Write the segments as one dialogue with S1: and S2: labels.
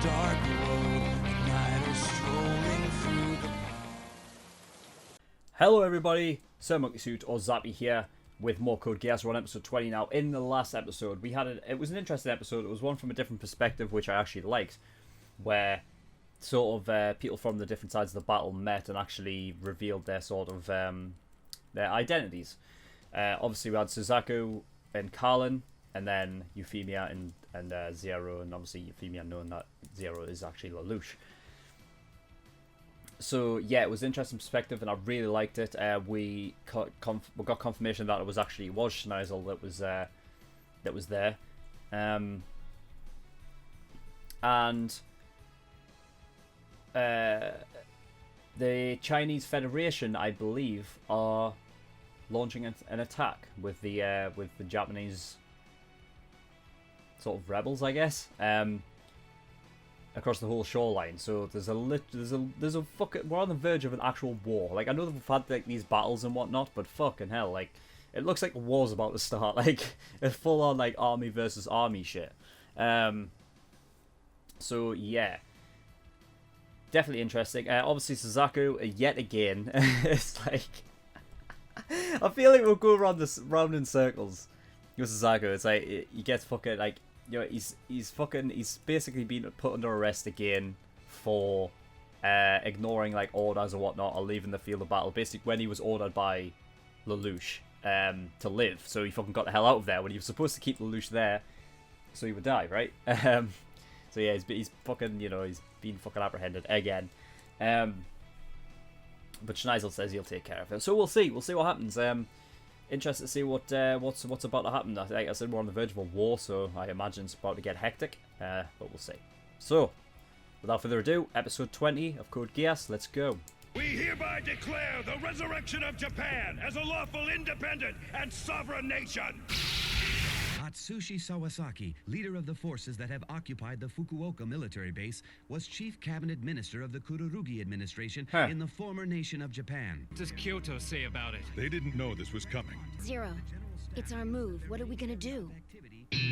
S1: dark road at night or strolling through the...
S2: Hello everybody, SirMonkeySuit or Zappy here with more Code Geass. We're on episode 20 now. In the last episode, it was an interesting episode. It was one from a different perspective, which I actually liked, where sort of people from the different sides of the battle met and actually revealed their sort of their identities. Obviously, we had Suzaku and Karlin, and then Euphemia and Zero, and obviously Euphemia knowing that Zero is actually Lelouch. So yeah, it was an interesting perspective, and I really liked it. We got confirmation that it was Schneisel that was there, and the Chinese Federation, I believe, are launching an attack with the Japanese sort of rebels, I guess. Across the whole shoreline, so there's a fucking, we're on the verge of an actual war. Like, I know that we've had like these battles and whatnot, but fucking hell, like, it looks like a war's about to start. Like, a full on like army versus army shit. So yeah, definitely interesting. Obviously Suzaku yet again. It's like I feel like we'll go round in circles with Suzaku. It's like he gets fucking like. You know, he's basically been put under arrest again for ignoring like orders or whatnot, or leaving the field of battle. Basically, when he was ordered by Lelouch to live, so he fucking got the hell out of there when he was supposed to keep Lelouch there, so he would die, right? So yeah, he's fucking, you know, he's been fucking apprehended again. But Schneisel says he'll take care of it, so we'll see what happens. Interested to see what's about to happen. Like I said, we're on the verge of a war, so I imagine it's about to get hectic. But we'll see. So, without further ado, episode 20 of Code Geass. Let's go.
S3: We hereby declare the resurrection of Japan as a lawful, independent, and sovereign nation.
S4: Atsushi Sawasaki, leader of the forces that have occupied the Fukuoka military base, was chief cabinet minister of the Kururugi administration in the former nation of Japan.
S5: What does Kyoto say about it?
S3: They didn't know this was coming.
S6: Zero, it's our move. What are we gonna do?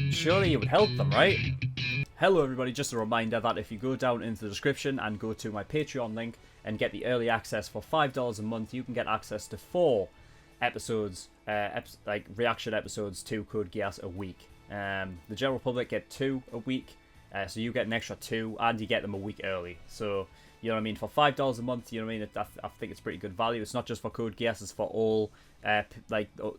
S2: Surely it would help them, right? Hello everybody, just a reminder that if you go down into the description and go to my Patreon link and get the early access for $5 a month, you can get access to 4 episodes, like reaction episodes to Code Geass a week. The general public get 2 a week, so you get an extra 2, and you get them a week early. So, you know what I mean, for $5 a month, you know what I mean, I think it's pretty good value. It's not just for Code Geass, it's for all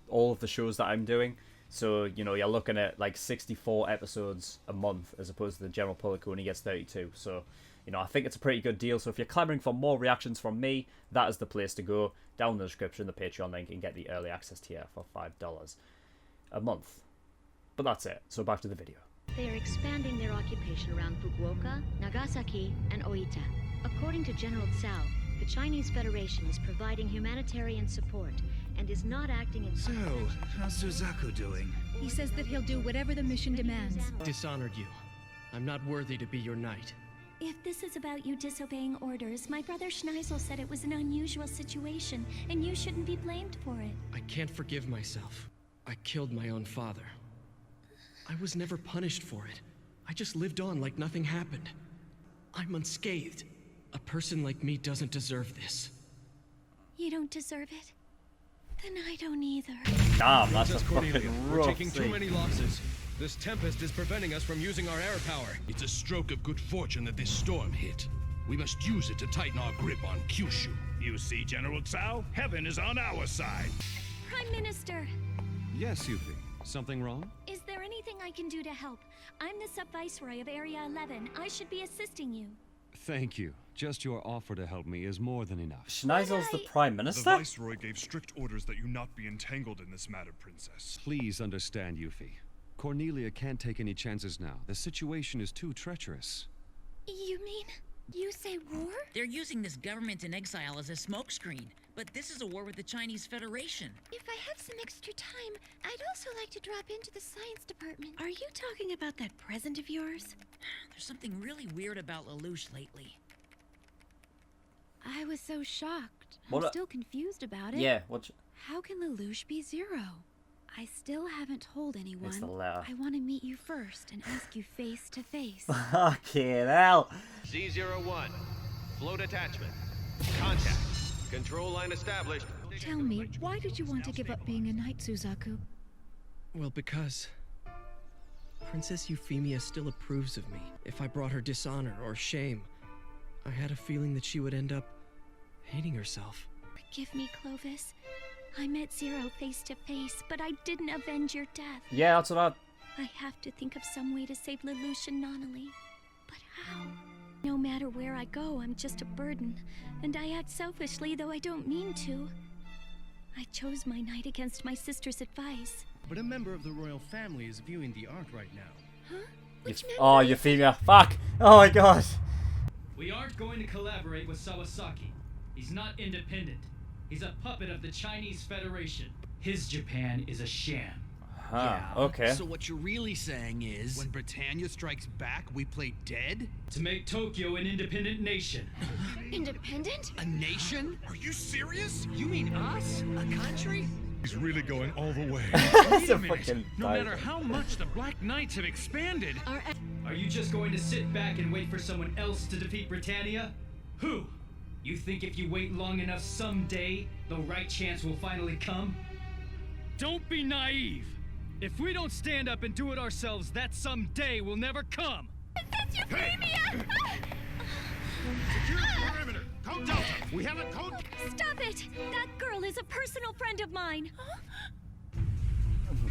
S2: all of the shows that I'm doing. So, you know, you're looking at like 64 episodes a month as opposed to the general public who only gets 32. So, you know, I think it's a pretty good deal. So if you're clamoring for more reactions from me, that is the place to go. Down in the description, the Patreon link, and get the early access tier for $5 a month. But that's it. So back to the video.
S6: They are expanding their occupation around Fukuoka, Nagasaki, and Oita. According to General Tsao, the Chinese Federation is providing humanitarian support and is not acting in...
S1: So, how's Suzaku doing?
S7: He says that he'll do whatever the mission demands.
S5: Dishonored you. I'm not worthy to be your knight.
S8: If this is about you disobeying orders, my brother Schneisel said it was an unusual situation, and you shouldn't be blamed for it.
S5: I can't forgive myself. I killed my own father. I was never punished for it. I just lived on like nothing happened. I'm unscathed. A person like me doesn't deserve this.
S8: You don't deserve it? Then I don't either.
S2: Damn, that's a
S5: Princess Cornelia,
S2: fucking
S5: we're
S2: rough
S5: taking too
S2: thing.
S5: many losses. This tempest is preventing us from using our air power.
S3: It's a stroke of good fortune that this storm hit. We must use it to tighten our grip on Kyushu. You see, General Tsao? Heaven is on our side.
S8: Prime Minister,
S9: Yes, Yuffie. Something wrong?
S8: is there anything I can do to help? I'm the Sub-Viceroy of Area 11. I should be assisting you.
S9: Thank you. Just your offer to help me is more than enough.
S2: Schneissel's the Prime
S10: The
S2: Minister?
S10: Viceroy gave strict orders that you not be entangled in this matter, Princess.
S9: Please understand, Yuffie. Cornelia can't take any chances now. The situation is too treacherous.
S8: You mean you say war?
S11: They're using this government in exile as a smokescreen, but this is a war with the Chinese Federation.
S8: If I have some extra time, I'd also like to drop into the science department.
S7: Are you talking about that present of yours?
S11: There's something really weird about Lelouch lately.
S7: I was so shocked.
S2: What
S7: I'm
S2: a-
S7: still confused about it.
S2: Yeah, what?
S7: How can Lelouch be Zero? I still haven't told anyone.
S2: It's the letter.
S7: I want to meet you first and ask you face to face.
S2: Fucking hell.
S12: Z01, float attachment. Contact. Control line established.
S13: Tell me, why did you want to give up being a knight, Suzaku?
S5: Well, because Princess Euphemia still approves of me. If I brought her dishonor or shame, I had a feeling that she would end up hating herself.
S8: Forgive me, Clovis. I met Zero face to face, but I didn't avenge your death.
S2: Yeah, that's what
S8: I have to think of some way to save Lelouch and Nonnally. But how? No matter where I go, I'm just a burden, and I act selfishly, though I don't mean to. I chose my knight against my sister's advice.
S14: But a member of the royal family is viewing the art right now.
S8: Huh? Which member?
S2: Oh, Euphemia. Fuck. Oh my god.
S15: We aren't going to collaborate with Sawasaki. He's not independent. He's a puppet of the Chinese Federation. His Japan is a sham.
S2: Yeah, okay.
S16: So what you're really saying is, when Britannia strikes back, we play dead?
S15: To make Tokyo an independent nation.
S8: Independent?
S16: A nation?
S3: Are you serious?
S16: You mean us? A country?
S3: He's really going all the way.
S15: Wait a minute. No matter how much the Black Knights have expanded, are you just going to sit back and wait for someone else to defeat Britannia? Who? You think if you wait long enough someday, the right chance will finally come? Don't be naive. If we don't stand up and do it ourselves, that someday will never come.
S8: That's Euphemia!
S3: Secure the perimeter. Code Delta. We have a code.
S8: Stop it! That girl is a personal friend of mine.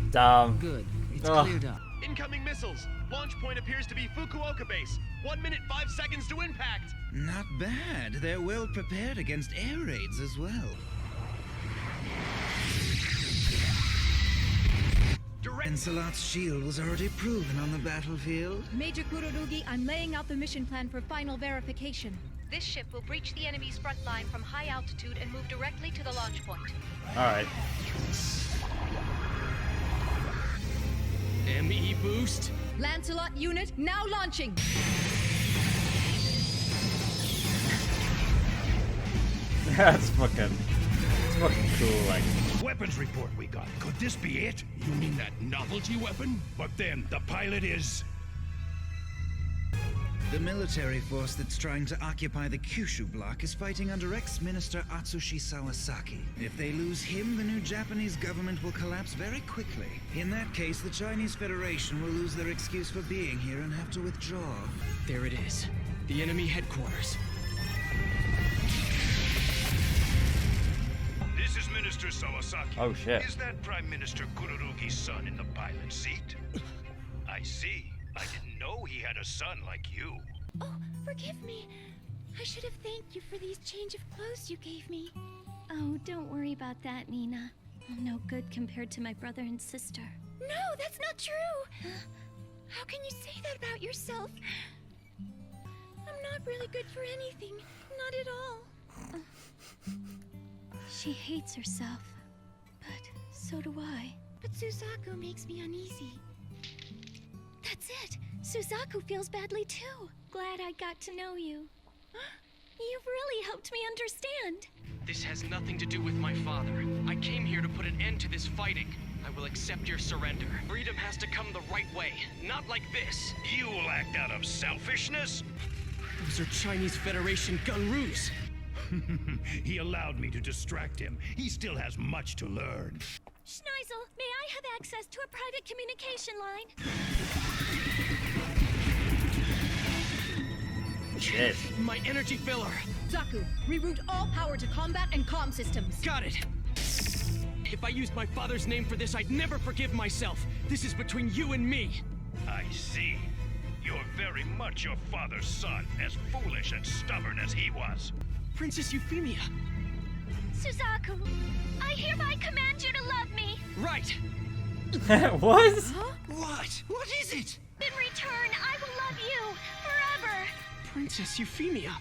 S2: Damn.
S16: Good. It's cleared up.
S12: Incoming missiles. Launch point appears to be Fukuoka base. 1 minute 5 seconds to impact.
S17: Not bad. They're well prepared against air raids as well. Encelot's shield was already proven on the battlefield.
S13: Major Kurorugi, I'm laying out the mission plan for final verification.
S18: This ship will breach the enemy's front line from high altitude and move directly to the launch point.
S2: Alright.
S5: ME boost.
S13: Lancelot unit now launching.
S2: That's fucking cool, like.
S3: Weapons report we got. Could this be it? You mean that novelty weapon? But then the pilot is...
S17: The military force that's trying to occupy the Kyushu block is fighting under ex-minister Atsushi Sawasaki. If they lose him, the new Japanese government will collapse very quickly. In that case, the Chinese Federation will lose their excuse for being here and have to withdraw.
S5: There it is. The enemy headquarters.
S3: This is Minister Sawasaki.
S2: Oh shit.
S3: Is that Prime Minister Kurorugi's son in the pilot seat? I see. I didn't know he had a son like you.
S8: Oh, forgive me. I should have thanked you for these change of clothes you gave me. Oh, don't worry about that, Nina. I'm no good compared to my brother and sister. No, that's not true. How can you say that about yourself? I'm not really good for anything. Not at all. She hates herself. But so do I. But Suzaku makes me uneasy. That's it! Suzaku feels badly too. Glad I got to know you. You've really helped me understand.
S5: This has nothing to do with my father. I came here to put an end to this fighting. I will accept your surrender. Freedom has to come the right way, not like this.
S3: You will act out of selfishness?
S5: Those are Chinese Federation gunroos.
S3: He allowed me to distract him. He still has much to learn.
S8: Schneisel, may I have access to a private communication line?
S2: Shit.
S5: My energy filler.
S13: Zaku, reroute all power to combat and comm systems.
S5: Got it. If I used my father's name for this, I'd never forgive myself. This is between you and me.
S3: I see. You're very much your father's son, as foolish and stubborn as he was.
S5: Princess Euphemia.
S8: Suzaku, I hereby command you to love me.
S5: Right.
S2: What?
S17: Huh? What? What is it?
S8: In return, I will love you forever.
S5: Princess Euphemia.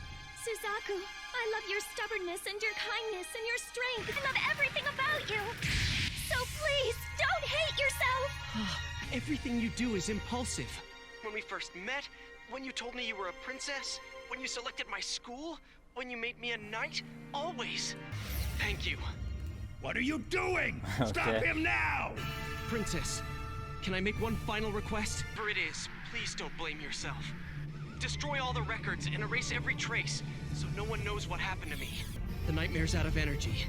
S8: Suzaku, I love your stubbornness and your kindness and your strength. I love everything about you. So please, don't hate yourself.
S5: Everything you do is impulsive. When we first met, when you told me you were a princess, when you selected my school, when you made me a knight, always. Thank you.
S3: What are you doing? Stop
S2: Okay.
S3: him now!
S5: Princess, can I make one final request? For it is, please don't blame yourself. Destroy all the records and erase every trace, so no one knows what happened to me. The nightmare's out of energy.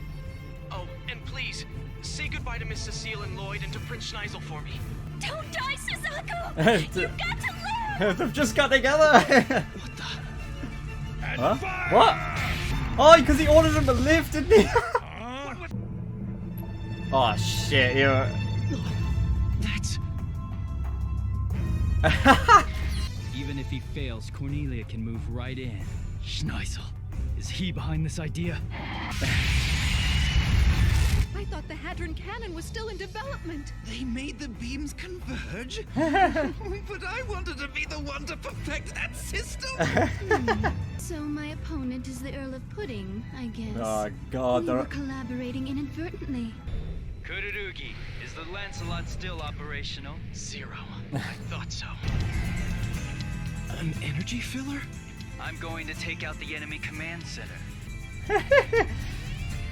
S5: Oh, and please, say goodbye to Miss Cecile and Lloyd and to Prince Schneisel for me.
S8: Don't die, Suzaku! You've got to live!
S2: They've just got together!
S5: What the?
S2: Huh? What? Oh, because he ordered him to live, didn't he? Oh shit, you're...
S5: That's...
S15: Even if he fails, Cornelia can move right in. Schneisel, is he behind this idea?
S13: I thought the Hadron Cannon was still in development.
S17: They made the beams converge? But I wanted to be the one to perfect that system!
S7: So my opponent is the Earl of Pudding, I guess.
S2: Oh god,
S7: We
S2: they're...
S7: were collaborating inadvertently.
S19: Kururugi, is the Lancelot still operational?
S5: Zero. I thought so. An energy filler?
S19: I'm going to take out the enemy command center.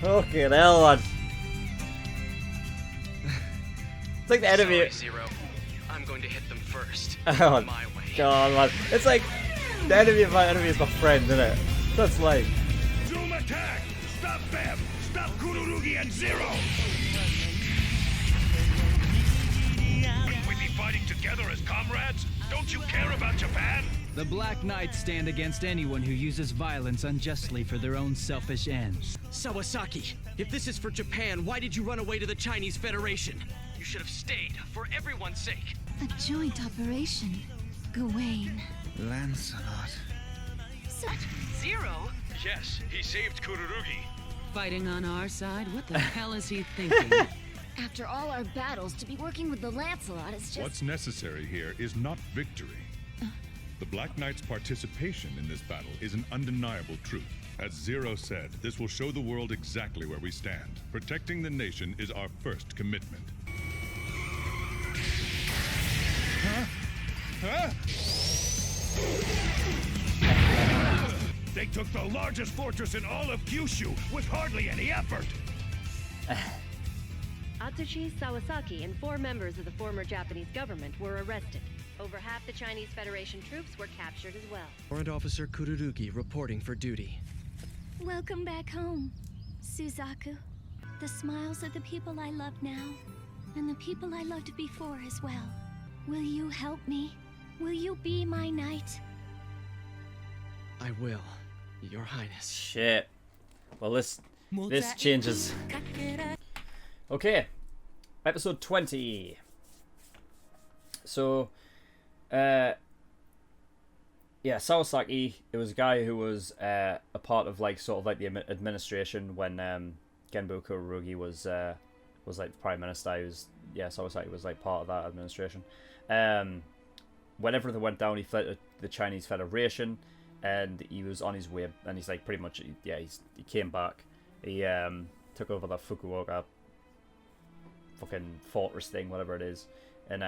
S2: Okay, hell, lad. It's like the enemy...
S5: Sorry, Zero. I'm going to hit them first.
S2: Oh,
S5: My way.
S2: god, man. It's like the enemy of my enemy is my friend, isn't it? That's like...
S3: Zoom attack! Stop them! Stop Kururugi and Zero! Wouldn't we be fighting together as comrades? Don't you care about Japan?
S15: The Black Knights stand against anyone who uses violence unjustly for their own selfish ends.
S5: Sawasaki, if this is for Japan, why did you run away to the Chinese Federation? You should have stayed, for everyone's sake.
S7: A joint operation. Gawain.
S17: Lancelot.
S18: Zero?
S3: Yes, he saved Kururugi.
S20: Fighting on our side? What the hell is he thinking?
S6: After all our battles, to be working with the Lancelot is just...
S10: What's necessary here is not victory. The Black Knight's participation in this battle is an undeniable truth. As Zero said, this will show the world exactly where we stand. Protecting the nation is our first commitment. Huh? Huh?
S3: They took the largest fortress in all of Kyushu with hardly any effort.
S18: Atsushi Sawasaki and 4 members of the former Japanese government were arrested. Over half the Chinese Federation troops were captured as well.
S5: Warrant Officer Kururugi reporting for duty.
S7: Welcome back home, Suzaku. The smiles of the people I love now, and the people I loved before as well. Will you help me? Will you be my knight?
S5: I will, Your Highness.
S2: Shit. Well, this changes. Okay. Episode 20. So, yeah, Sawasaki, it was a guy who was a part of like sort of like the administration when Genbu Kururugi was like the prime minister. He was, yeah, Sawasaki was like part of that administration. Whenever they went down, he fled to the Chinese Federation, and he was on his way, and he's like pretty much, yeah, he came back. He took over the Fukuoka fucking fortress thing, whatever it is, and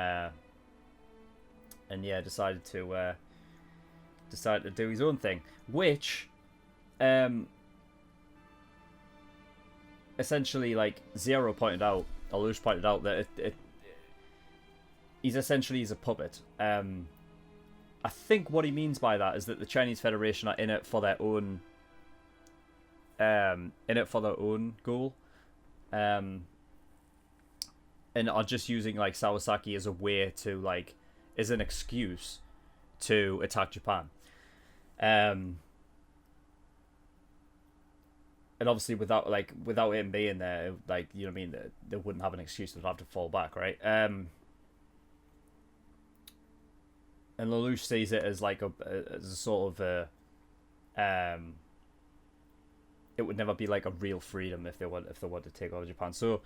S2: yeah, decided to do his own thing, which essentially, like Zero pointed out, or Lush pointed out, that he's essentially a puppet. I think what he means by that is that the Chinese Federation are in it for their own goal, and are just using like Sawasaki as a way to like, as an excuse to attack Japan. And obviously without him being there, like, you know what I mean, they wouldn't have an excuse, they'd have to fall back, right? And Lelouch sees it as like as a sort of it would never be like a real freedom if they want to take over Japan. So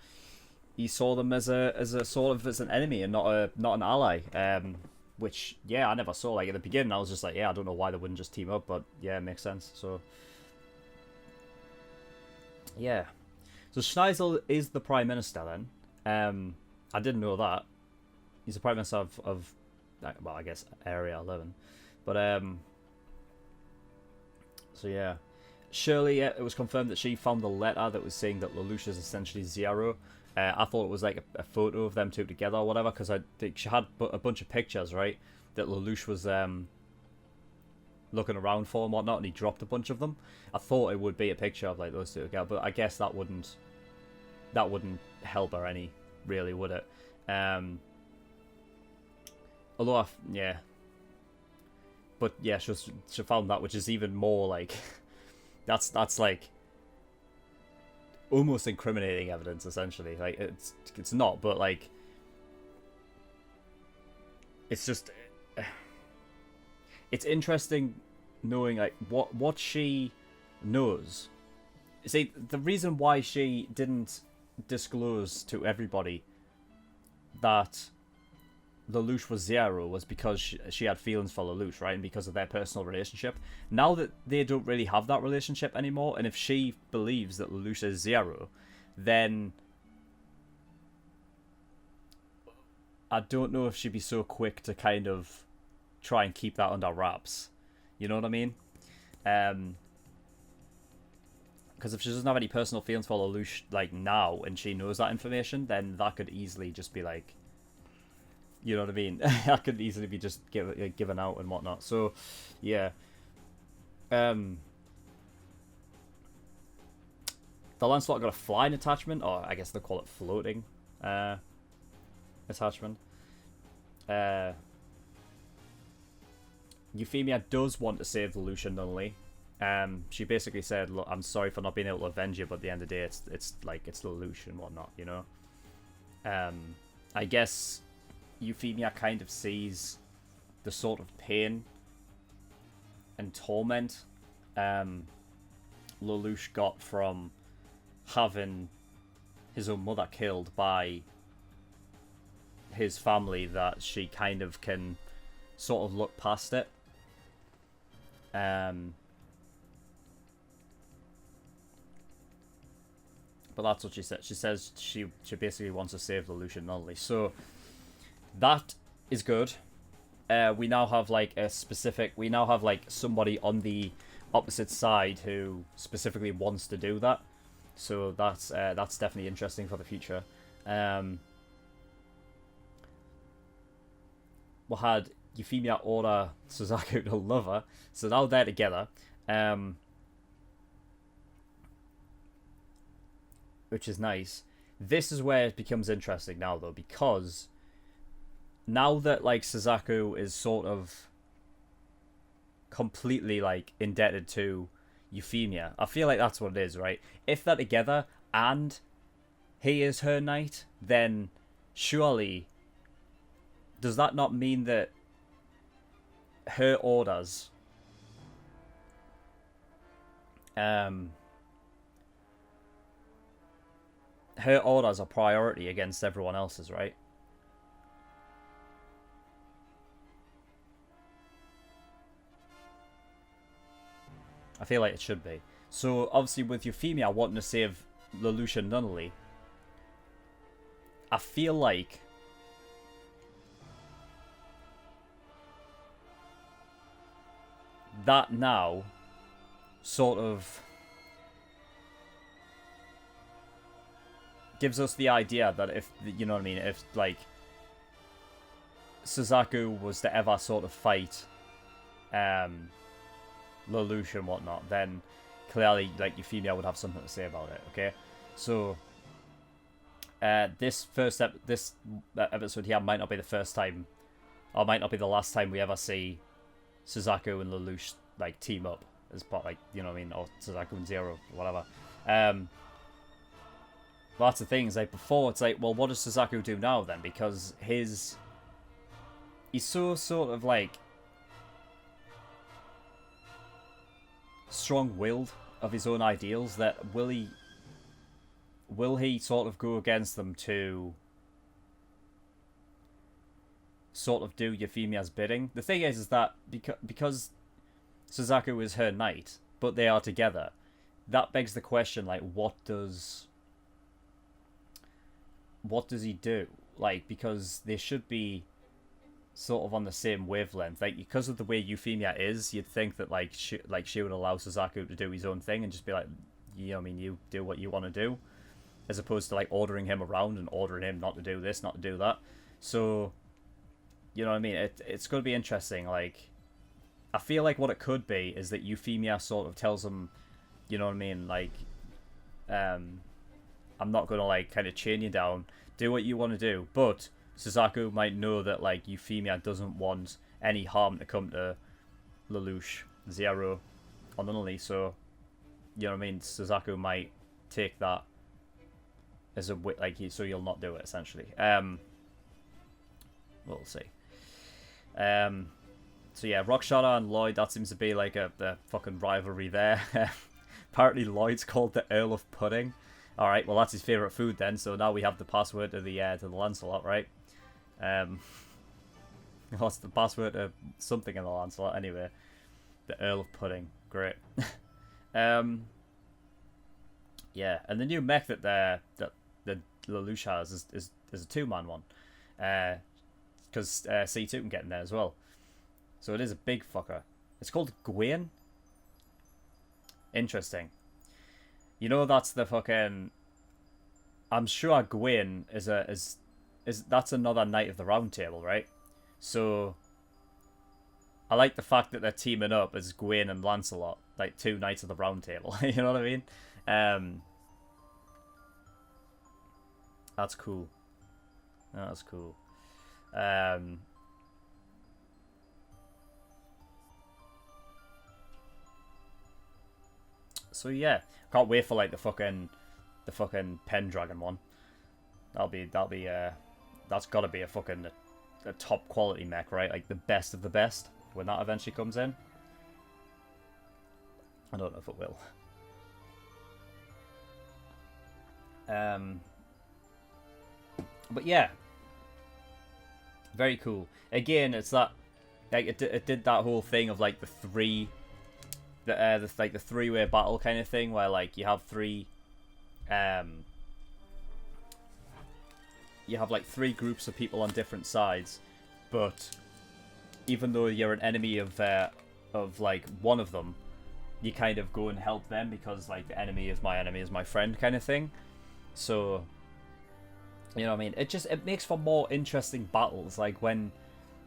S2: he saw them as a sort of as an enemy and not an ally. Which, yeah, I never saw. Like at the beginning, I was just like, yeah, I don't know why they wouldn't just team up, but yeah, it makes sense. So yeah, so Schneisel is the prime minister then. I didn't know that. He's the prime minister of well, I guess Area 11, but so yeah, Surely it was confirmed that she found the letter that was saying that Lelouch is essentially Zero. I thought it was like a photo of them two together or whatever, because I think she had a bunch of pictures, right, that Lelouch was looking around for and whatnot, and he dropped a bunch of them. I thought it would be a picture of like those two together, but I guess that wouldn't help her any, really, would it? Although, yeah. But yeah, she found that, which is even more like, that's like almost incriminating evidence, essentially. Like, it's not, but like, it's just, it's interesting knowing like what she knows. See, the reason why she didn't disclose to everybody that Lelouch was Zero was because she had feelings for Lelouch, right? And because of their personal relationship. Now that they don't really have that relationship anymore, and if she believes that Lelouch is Zero, then I don't know if she'd be so quick to kind of try and keep that under wraps. You know what I mean? Because if she doesn't have any personal feelings for Lelouch, like, now, and she knows that information, then that could easily just be like, you know what I mean? That could easily be just given out and whatnot. So, yeah. The Lancelot got a flying attachment, or I guess they call it floating attachment. Euphemia does want to save Lelouch and Nunnally. She basically said, "Look, I'm sorry for not being able to avenge you, but at the end of the day, it's Lelouch and whatnot, you know." I guess Euphemia kind of sees the sort of pain and torment Lelouch got from having his own mother killed by his family, that she kind of can sort of look past it. But that's what she said. She says she basically wants to save Lelouch and Nunnally. So that is good. We now have like we now have like somebody on the opposite side who specifically wants to do that. So that's definitely interesting for the future. We had Euphemia order Suzaku to love her, so now they're together. Which is nice. This is where it becomes interesting now, though, because now that like Suzaku is sort of completely like indebted to Euphemia, I feel like that's what it is, right? If they're together and he is her knight, then surely does that not mean that her orders are priority against everyone else's, right? I feel like it should be. So obviously with Euphemia wanting to save Lelouch and Nunnally, I feel like that now sort of gives us the idea that if, you know what I mean, if like Suzaku was to ever sort of fight Lelouch and whatnot, then clearly like Euphemia would have something to say about it. Okay, so this episode here might not be the first time, or might not be the last time we ever see Suzaku and Lelouch like team up as part, like, you know what I mean, or Suzaku and Zero, whatever. But that's the thing, is like before it's like, well, what does Suzaku do now then? Because he's so sort of like strong-willed of his own ideals that will he sort of go against them to sort of do Euphemia's bidding? The thing is that because Suzaku is her knight, but they are together, that begs the question, like, what does he do? Like, because they should be sort of on the same wavelength. Like, because of the way Euphemia is, you'd think that like she would allow Suzaku to do his own thing and just be like, you know what I mean, you do what you want to do, as opposed to like ordering him around and ordering him not to do this, not to do that. So, you know what I mean, it's going to be interesting. Like, I feel like what it could be is that Euphemia sort of tells him, you know what I mean, like, I'm not going to like kind of chain you down, do what you want to do, but Suzaku might know that like Euphemia doesn't want any harm to come to Lelouch, Zero, or Nunnally, so, you know what I mean, Suzaku might take that as a like, so you'll not do it, essentially. We'll see. So yeah, Rockshada and Lloyd, that seems to be like a fucking rivalry there. Apparently Lloyd's called the Earl of Pudding. Alright, well that's his favourite food then, so now we have the password to the Lancelot, right? What's the password to something in the Lancelot anyway? The Earl of Pudding. Great. Yeah, and the new mech that the Lelouch has is a 2-man one. Because C2 can get in there as well. So it is a big fucker. It's called Gwen. Interesting. You know, that's the fucking... I'm sure Gwen is that's another Knight of the Round Table, right? So I like the fact that they're teaming up as Gwen and Lancelot, like 2 Knights of the Round Table. You know what I mean? That's cool. That's cool. So yeah, can't wait for like the fucking Pendragon one. That's gotta be a fucking a top quality mech, right? Like the best of the best when that eventually comes in. I don't know if it will. But yeah, very cool. Again, it's that like it did that whole thing of like the three-way battle kind of thing, where like you have three groups of people on different sides, but even though you're an enemy of like one of them, you kind of go and help them because like the enemy is my friend kind of thing. So, you know what I mean? It makes for more interesting battles. Like when,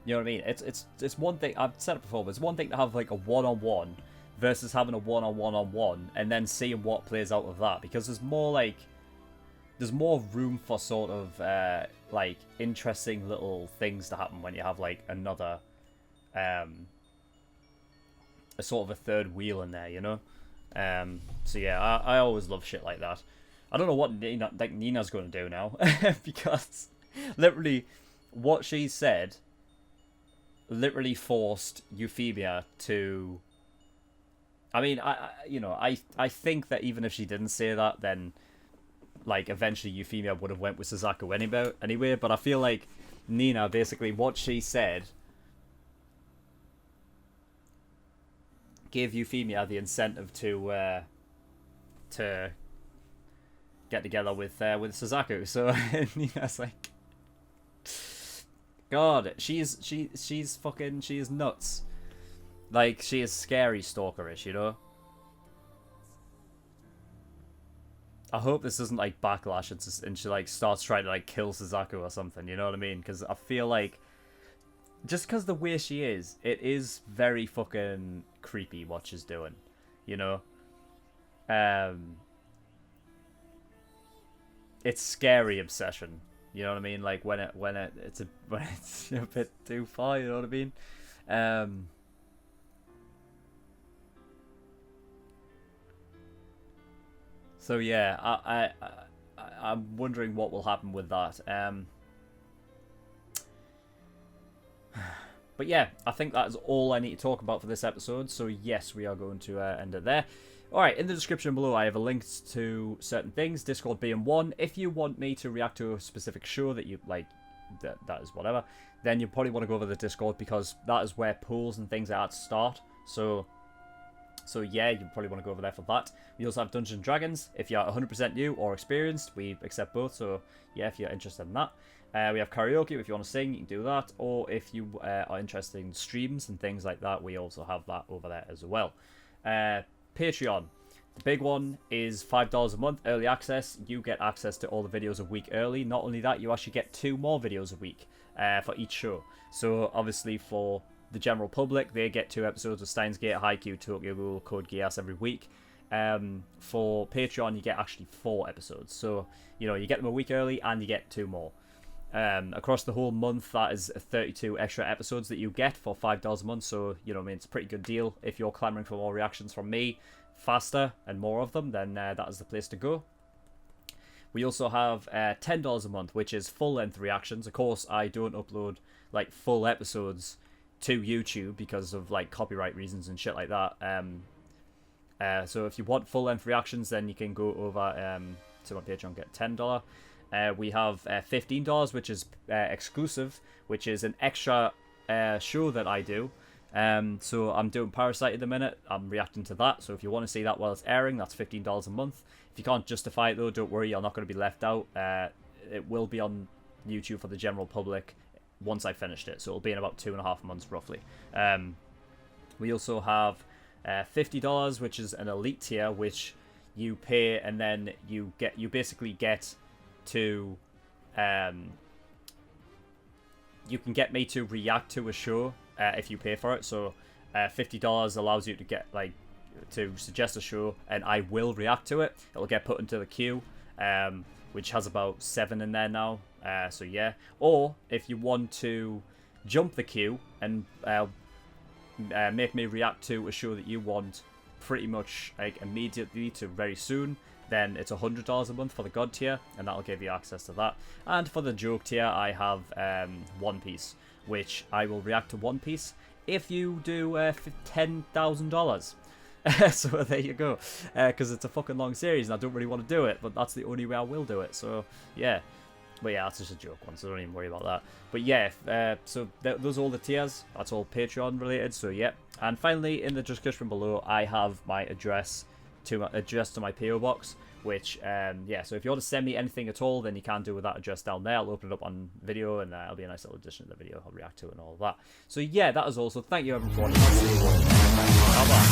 S2: you know what I mean? It's one thing, I've said it before, but it's one thing to have like a one-on-one versus having a one-on-one-on-one and then seeing what plays out of that, because there's more room for sort of like interesting little things to happen when you have like another a sort of a third wheel in there, you know. So yeah, I always love shit like that. I don't know what Nina's going to do now because literally what she said literally forced Euphemia to... I mean, I think that even if she didn't say that, then like eventually Euphemia would have went with Suzaku anyway, but I feel like Nina, basically what she said gave Euphemia the incentive to get together with Suzaku. So Nina's like, God, she is nuts. Like, she is scary stalkerish, you know? I hope this doesn't, like, backlash and she, like, starts trying to, like, kill Suzaku or something, you know what I mean? Because I feel like, just because the way she is, it is very fucking creepy what she's doing, you know? It's scary obsession, you know what I mean? Like, when it's a bit too far, you know what I mean? So yeah, I'm wondering what will happen with that. But yeah, I think that is all I need to talk about for this episode. So yes, we are going to end it there. Alright, in the description below I have a link to certain things, Discord being one. If you want me to react to a specific show that you like, that is whatever, then you probably want to go over the Discord, because that is where polls and things are at start. So yeah, you probably want to go over there for that. We also have Dungeons & Dragons. If you're 100% new or experienced, we accept both. So yeah, if you're interested in that. We have karaoke. If you want to sing, you can do that. Or if you are interested in streams and things like that, we also have that over there as well. Patreon. The big one is $5 a month, early access. You get access to all the videos a week early. Not only that, you actually get 2 more videos a week for each show. So obviously for the general public, they get 2 episodes of Steins Gate, Haikyuu, Tokyo Ghoul, Code Geass every week. For Patreon, you get actually 4 episodes. So, you know, you get them a week early and you get 2 more. Across the whole month, that is 32 extra episodes that you get for $5 a month. So, you know, I mean, it's a pretty good deal. If you're clamoring for more reactions from me, faster and more of them, then that is the place to go. We also have $10 a month, which is full-length reactions. Of course, I don't upload like full episodes to YouTube because of like copyright reasons and shit like that. So if you want full-length reactions, then you can go over to my Patreon and get $10. We have $15, which is exclusive, which is an extra show that I do. So I'm doing Parasite at the minute. I'm reacting to that. So if you want to see that while it's airing, that's $15 a month. If you can't justify it though, don't worry, you're not going to be left out. It will be on YouTube for the general public once I finished it. So it'll be in about 2.5 months roughly. We also have $50, which is an elite tier, which you pay and then you basically get to you can get me to react to a show if you pay for it. So $50 allows you to get like to suggest a show and I will react to it. It'll get put into the queue, which has about 7 in there now. So yeah, or if you want to jump the queue and make me react to a show that you want pretty much like immediately to very soon, then it's $100 a month for the God tier, and that'll give you access to that. And for the joke tier, I have One Piece, which I will react to One Piece if you do $10,000. So there you go, because it's a fucking long series and I don't really want to do it, but that's the only way I will do it. So yeah, but yeah, that's just a joke one, so don't even worry about that. But yeah, so those are all the tiers. That's all Patreon related. So yeah, and finally in the description below, I have my address to my PO box, which yeah, so if you want to send me anything at all, then you can do with that address down there. I'll open it up on video and it'll be a nice little addition to the video. I'll react to it and all of that. So yeah, that is all. So thank you everyone for watching. Bye bye.